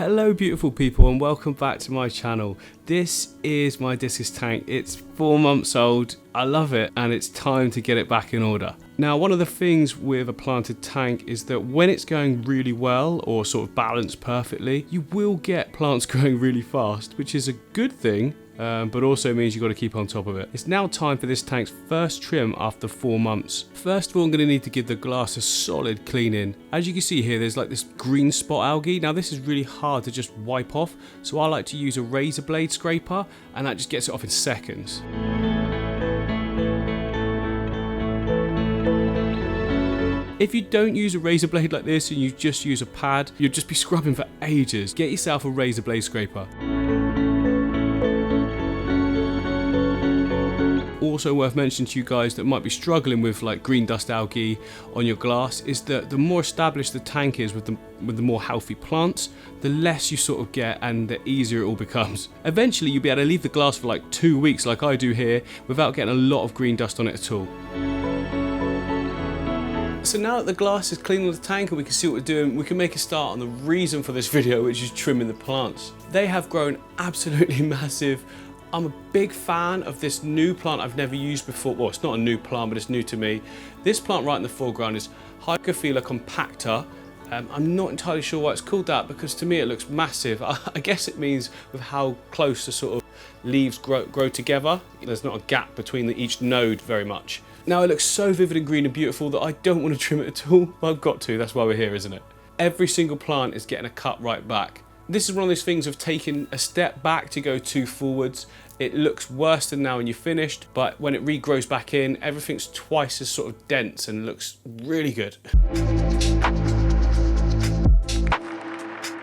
Hello beautiful people and welcome back to my channel. This is my Discus tank. It's 4 months old. I love it and it's time to get it back in order. Now, one of the things with a planted tank is that when it's going really well or sort of balanced perfectly, you will get plants growing really fast, which is a good thing. But also means you've got to keep on top of it. It's now time for this tank's first trim after 4 months. First of all, I'm going to need to give the glass a solid cleaning. As you can see here, there's like this green spot algae. Now this is really hard to just wipe off, so I like to use a razor blade scraper and that just gets it off in seconds. If you don't use a razor blade like this and you just use a pad, you'll just be scrubbing for ages. Get yourself a razor blade scraper. Also worth mentioning to you guys that might be struggling with like green dust algae on your glass is that the more established the tank is with the more healthy plants, the less you sort of get and the easier it all becomes. Eventually you'll be able to leave the glass for like 2 weeks like I do here without getting a lot of green dust on it at all. So now that the glass is clean on the tank and we can see what we're doing, we can make a start on the reason for this video, which is trimming the plants. They have grown absolutely massive. I'm a big fan of this new plant I've never used before. Well, it's not a new plant, but it's new to me. This plant right in the foreground is Hygrophila compacta. I'm not entirely sure why it's called that because to me it looks massive. I guess it means with how close the sort of leaves grow together. There's not a gap between each node very much. Now it looks so vivid and green and beautiful that I don't want to trim it at all. But I've got to, that's why we're here, isn't it? Every single plant is getting a cut right back. This is one of those things of taking a step back to go 2 forwards. It looks worse than now when you're finished, but when it regrows back in, everything's twice as sort of dense and looks really good.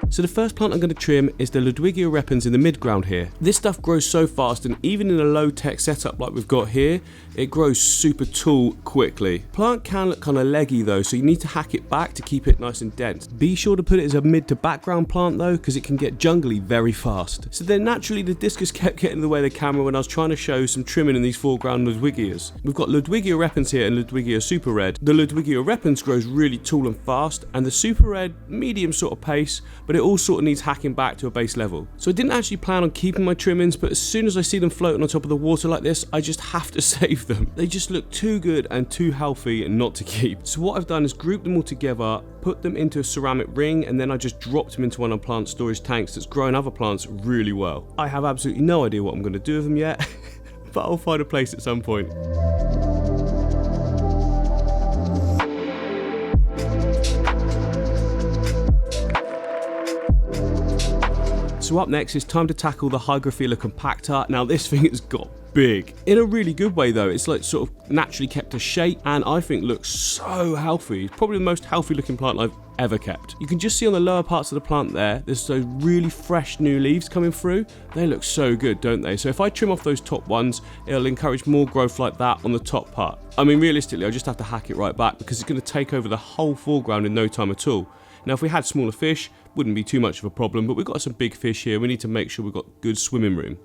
So the first plant I'm going to trim is the Ludwigia repens in the midground here. This stuff grows so fast and even in a low tech setup like we've got here, it grows super tall quickly. Plant can look kind of leggy though, so you need to hack it back to keep it nice and dense. Be sure to put it as a mid to background plant though, because it can get jungly very fast. So then naturally the Discus kept getting in the way of the camera when I was trying to show some trimming in these foreground Ludwigias. We've got Ludwigia repens here and Ludwigia super red. The Ludwigia repens grows really tall and fast and the super red medium sort of pace, but it all sort of needs hacking back to a base level. So I didn't actually plan on keeping my trimmings, but as soon as I see them floating on top of the water like this, I just have to save them. They just look too good and too healthy not to keep. So what I've done is group them all together, put them into a ceramic ring, and then I just dropped them into one of the plant storage tanks that's growing other plants really well. I have absolutely no idea what I'm going to do with them yet, but I'll find a place at some point. So up next, it's time to tackle the Hygrophila compacta. Now this thing has got big. In a really good way though, it's like sort of naturally kept a shape and I think looks so healthy. It's probably the most healthy looking plant I've ever kept. You can just see on the lower parts of the plant there's those really fresh new leaves coming through. They look so good, don't they? So if I trim off those top ones, it'll encourage more growth like that on the top part. I mean, realistically, I just have to hack it right back because it's going to take over the whole foreground in no time at all. Now, if we had smaller fish, wouldn't be too much of a problem, but we've got some big fish here. We need to make sure we've got good swimming room.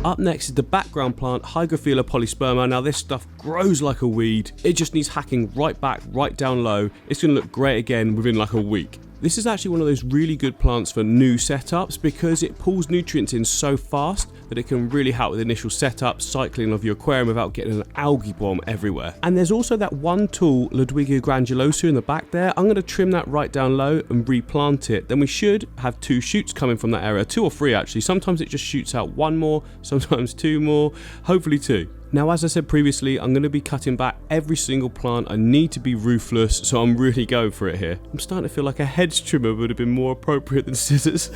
Up next is the background plant, Hygrophila polysperma. Now this stuff grows like a weed. It just needs hacking right back, right down low. It's going to look great again within like a week. This is actually one of those really good plants for new setups because it pulls nutrients in so fast that it can really help with initial setup, cycling of your aquarium without getting an algae bomb everywhere. And there's also that one tall Ludwigia granulosa in the back there. I'm going to trim that right down low and replant it. Then we should have 2 shoots coming from that area, 2 or 3 actually. Sometimes it just shoots out 1 more, sometimes 2 more, hopefully 2. Now, as I said previously, I'm going to be cutting back every single plant. I need to be ruthless, so I'm really going for it here. I'm starting to feel like a hedge trimmer would have been more appropriate than scissors.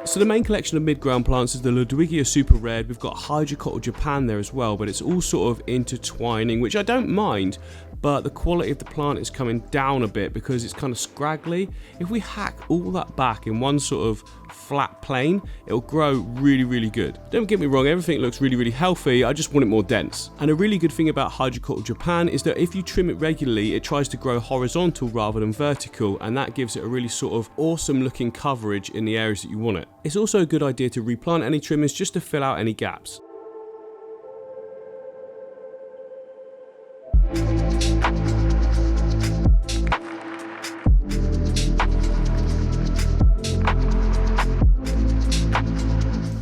So the main collection of mid-ground plants is the Ludwigia super red. We've got Hydrocotyle Japan there as well, but it's all sort of intertwining, which I don't mind, but the quality of the plant is coming down a bit because it's kind of scraggly. If we hack all that back in one sort of flat plane, it'll grow really, really good. Don't get me wrong, everything looks really, really healthy. I just want it more dense. And a really good thing about Hydroculture Japan is that if you trim it regularly, it tries to grow horizontal rather than vertical, and that gives it a really sort of awesome looking coverage in the areas that you want it. It's also a good idea to replant any trimmers just to fill out any gaps.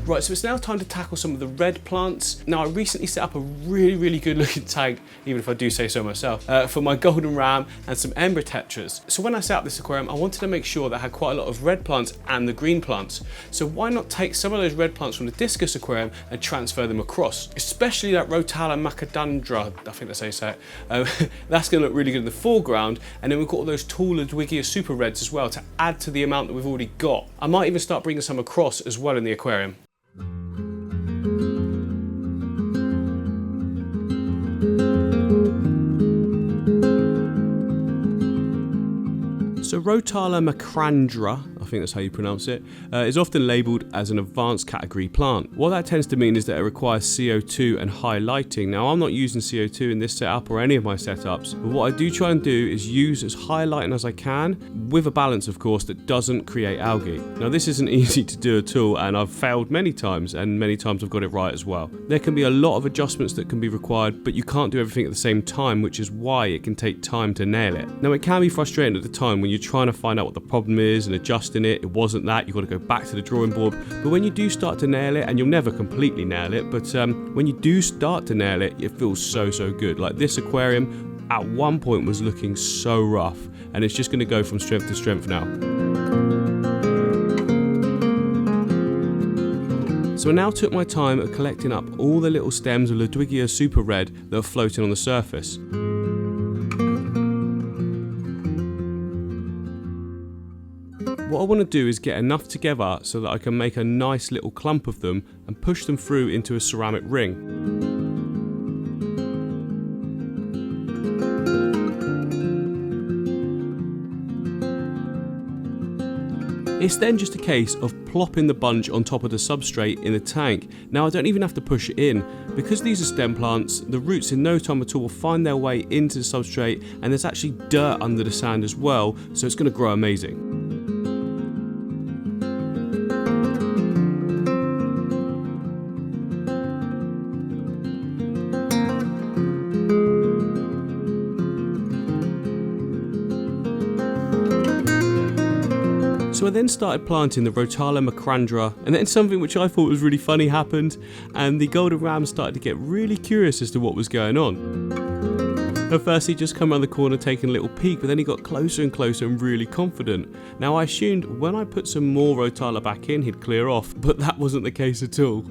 Right, so it's now time to tackle some of the red plants. Now, I recently set up a really, really good looking tank, even if I do say so myself, for my golden ram and some ember tetras. So when I set up this aquarium, I wanted to make sure that I had quite a lot of red plants and the green plants. So why not take some of those red plants from the Discus aquarium and transfer them across? Especially that Rotala macadandra, I think that's how you say it. That's gonna look really good in the foreground. And then we've got all those tall Ludwigia super reds as well to add to the amount that we've already got. I might even start bringing some across as well in the aquarium. So Rotala macadandra, I think that's how you pronounce it, is often labelled as an advanced category plant. What that tends to mean is that it requires CO2 and high lighting. Now, I'm not using CO2 in this setup or any of my setups, but what I do try and do is use as high lighting as I can, with a balance of course that doesn't create algae. Now, this isn't easy to do at all, and I've failed many times, and many times I've got it right as well. There can be a lot of adjustments that can be required, but you can't do everything at the same time, which is why it can take time to nail it. Now, it can be frustrating at the time when you're trying to find out what the problem is and adjusting it. It wasn't that, you've got to go back to the drawing board. But when you do start to nail it, and you'll never completely nail it, but when you do start to nail it, it feels so, so good. Like this aquarium at one point was looking so rough, and it's just going to go from strength to strength now. So I now took my time at collecting up all the little stems of Ludwigia super red that are floating on the surface. What I want to do is get enough together so that I can make a nice little clump of them and push them through into a ceramic ring. It's then just a case of plopping the bunch on top of the substrate in the tank. Now, I don't even have to push it in. Because these are stem plants, the roots in no time at all will find their way into the substrate, and there's actually dirt under the sand as well, so it's going to grow amazing. So I then started planting the Rotala macadandra, and then something which I thought was really funny happened, and the golden ram started to get really curious as to what was going on. At first he just come around the corner taking a little peek, but then he got closer and closer and really confident. Now, I assumed when I put some more Rotala back in he'd clear off, but that wasn't the case at all.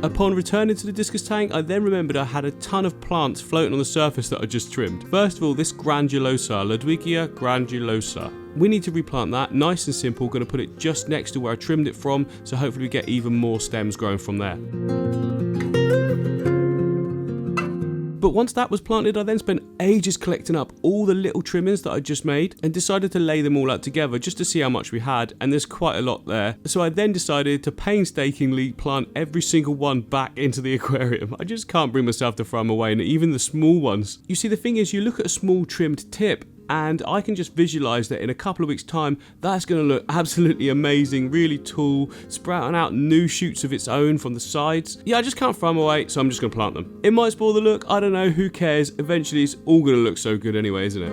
Upon returning to the Discus tank, I then remembered I had a ton of plants floating on the surface that I just trimmed. First of all, this granulosa, Ludwigia granulosa. We need to replant that, nice and simple, going to put it just next to where I trimmed it from, so hopefully we get even more stems growing from there. But once that was planted, I then spent ages collecting up all the little trimmings that I just made and decided to lay them all out together just to see how much we had, and there's quite a lot there. So I then decided to painstakingly plant every single one back into the aquarium. I just can't bring myself to throw them away, and even the small ones. You see, the thing is, you look at a small trimmed tip, and I can just visualize that in a couple of weeks' time, that's going to look absolutely amazing, really tall, sprouting out new shoots of its own from the sides. Yeah, I just can't throw them away, so I'm just going to plant them. It might spoil the look, I don't know, who cares? Eventually, it's all going to look so good anyway, isn't it?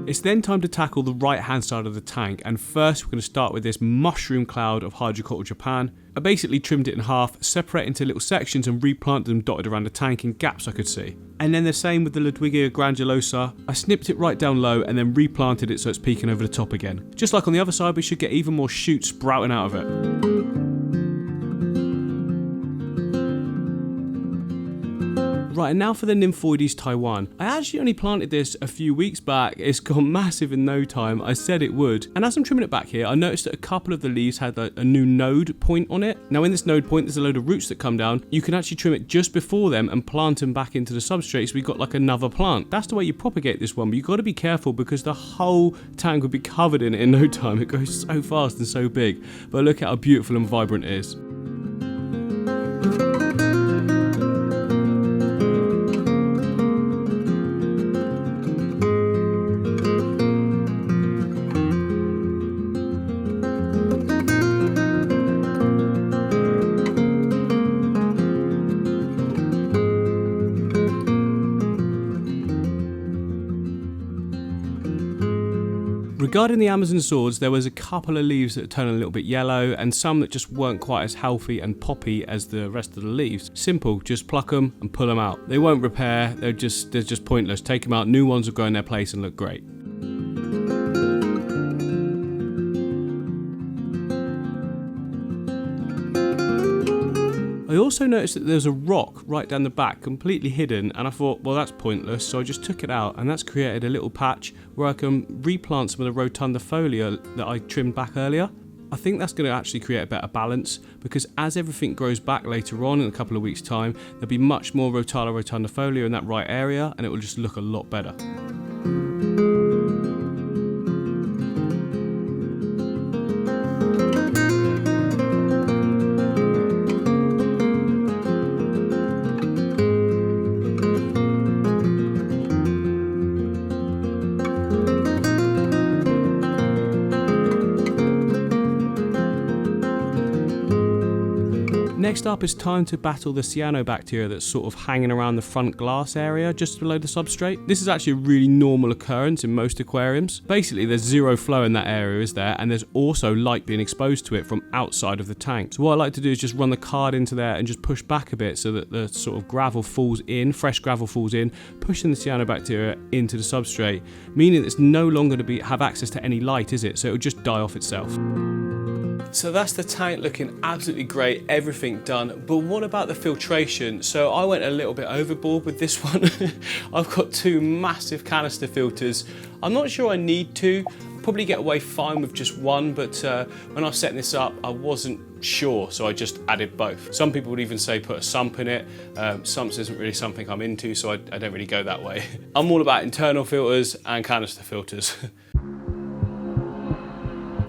It's It's then time to tackle the right hand side of the tank, and first we're going to start with this mushroom cloud of Hydrocotyl Japan. I basically trimmed it in half, separated into little sections and replanted them dotted around the tank in gaps I could see. And then the same with the Ludwigia granulosa. I snipped it right down low and then replanted it so it's peeking over the top again. Just like on the other side, we should get even more shoots sprouting out of it. Right, and now for the Nymphoides Taiwan. I actually only planted this a few weeks back. It's gone massive in no time. I said it would. And as I'm trimming it back here, I noticed that a couple of the leaves had a new node point on it. Now in this node point, there's a load of roots that come down. You can actually trim it just before them and plant them back into the substrate, so we got like another plant. That's the way you propagate this one, but you've got to be careful because the whole tank would be covered in it in no time. It grows so fast and so big. But look at how beautiful and vibrant it is. Regarding the Amazon swords, there was a couple of leaves that turned a little bit yellow and some that just weren't quite as healthy and poppy as the rest of the leaves. Simple, just pluck them and pull them out. They won't repair, they're just pointless. Take them out, new ones will go in their place and look great. I also noticed that there's a rock right down the back, completely hidden, and I thought, well, that's pointless, so I just took it out, and that's created a little patch where I can replant some of the rotundifolia that I trimmed back earlier. I think that's going to actually create a better balance, because as everything grows back later on in a couple of weeks' time, there'll be much more rotala rotundifolia in that right area, and it will just look a lot better. Next up, it's time to battle the cyanobacteria that's sort of hanging around the front glass area just below the substrate. This is actually a really normal occurrence in most aquariums. Basically, there's zero flow in that area, is there? And there's also light being exposed to it from outside of the tank. So what I like to do is just run the card into there and just push back a bit so that the sort of gravel falls in, fresh gravel falls in, pushing the cyanobacteria into the substrate, meaning it's no longer to have access to any light, is it? So it'll just die off itself. So that's the tank looking absolutely great, everything done. But what about the filtration? So I went a little bit overboard with this one. I've got two massive canister filters. I'm not sure I need to. I'll probably get away fine with just one, but when I was setting this up, I wasn't sure, so I just added both. Some people would even say put a sump in it. Sumps isn't really something I'm into, so I don't really go that way. I'm all about internal filters and canister filters.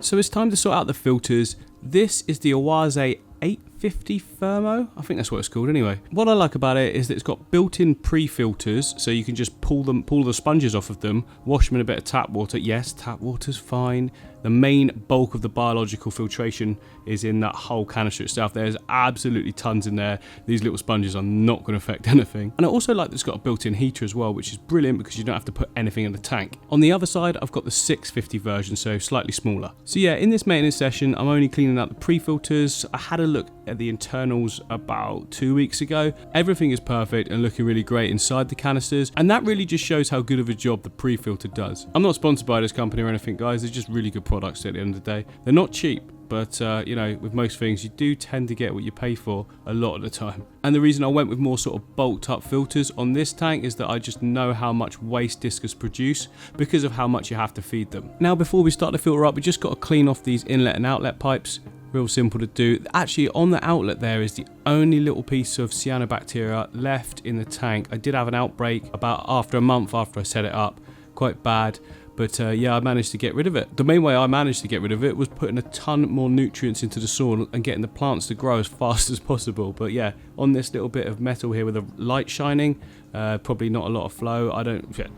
So it's time to sort out the filters. This is the Awase 850 Thermo, I think that's what it's called anyway. What I like about it is that it's got built-in pre-filters, so you can just pull the sponges off of them, wash them in a bit of tap water. Yes, tap water's fine. The main bulk of the biological filtration is in that whole canister itself. There's absolutely tons in there. These little sponges are not going to affect anything. And I also like that it's got a built-in heater as well, which is brilliant because you don't have to put anything in the tank. On the other side, I've got the 650 version, so slightly smaller. So yeah, in this maintenance session, I'm only cleaning out the pre-filters. I had a look at the internals about 2 weeks ago. Everything is perfect and looking really great inside the canisters, and that really just shows how good of a job the pre-filter does. I'm not sponsored by this company or anything, guys. They're just really good products at the end of the day. They're not cheap, but you know, with most things, you do tend to get what you pay for a lot of the time. And the reason I went with more sort of bulked up filters on this tank is that I just know how much waste Discus produce because of how much you have to feed them. Now, before we start the filter up, we just got to clean off these inlet and outlet pipes. Real simple to do. Actually, on the outlet there is the only little piece of cyanobacteria left in the tank. I did have an outbreak about after a month after I set it up. Quite bad. But yeah, I managed to get rid of it. The main way I managed to get rid of it was putting a ton more nutrients into the soil and getting the plants to grow as fast as possible. But yeah, on this little bit of metal here with a light shining, probably not a lot of flow.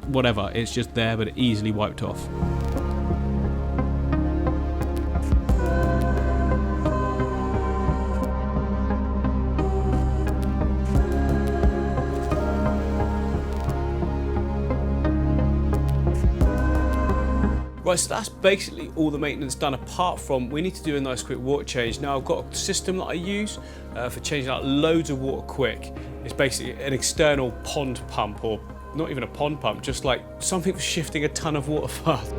Whatever, it's just there, but it easily wiped off. Right, so that's basically all the maintenance done, apart from we need to do a nice quick water change. Now I've got a system that I use for changing out loads of water quick. It's basically an external pond pump, or not even a pond pump, just like something for shifting a ton of water fast.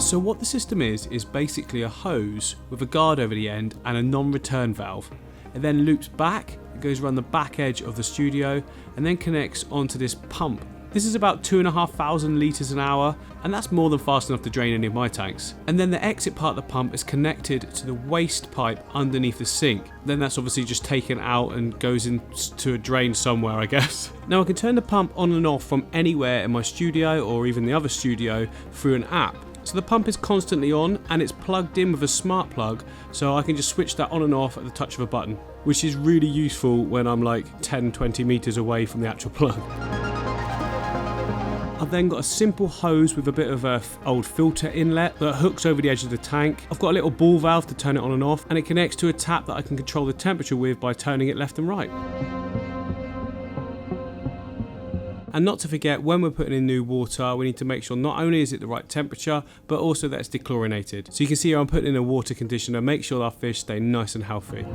So what the system is basically a hose with a guard over the end and a non-return valve. It then loops back, it goes around the back edge of the studio and then connects onto this pump. This is about 2,500 litres an hour, and that's more than fast enough to drain any of my tanks. And then the exit part of the pump is connected to the waste pipe underneath the sink. Then that's obviously just taken out and goes into a drain somewhere, I guess. Now I can turn the pump on and off from anywhere in my studio or even the other studio through an app. So the pump is constantly on and it's plugged in with a smart plug, so I can just switch that on and off at the touch of a button, which is really useful when I'm like 10-20 meters away from the actual plug. I've then got a simple hose with a bit of a old filter inlet that hooks over the edge of the tank. I've got a little ball valve to turn it on and off, and it connects to a tap that I can control the temperature with by turning it left and right. And not to forget, when we're putting in new water, we need to make sure not only is it the right temperature, but also that it's dechlorinated. So you can see here I'm putting in a water conditioner, make sure our fish stay nice and healthy.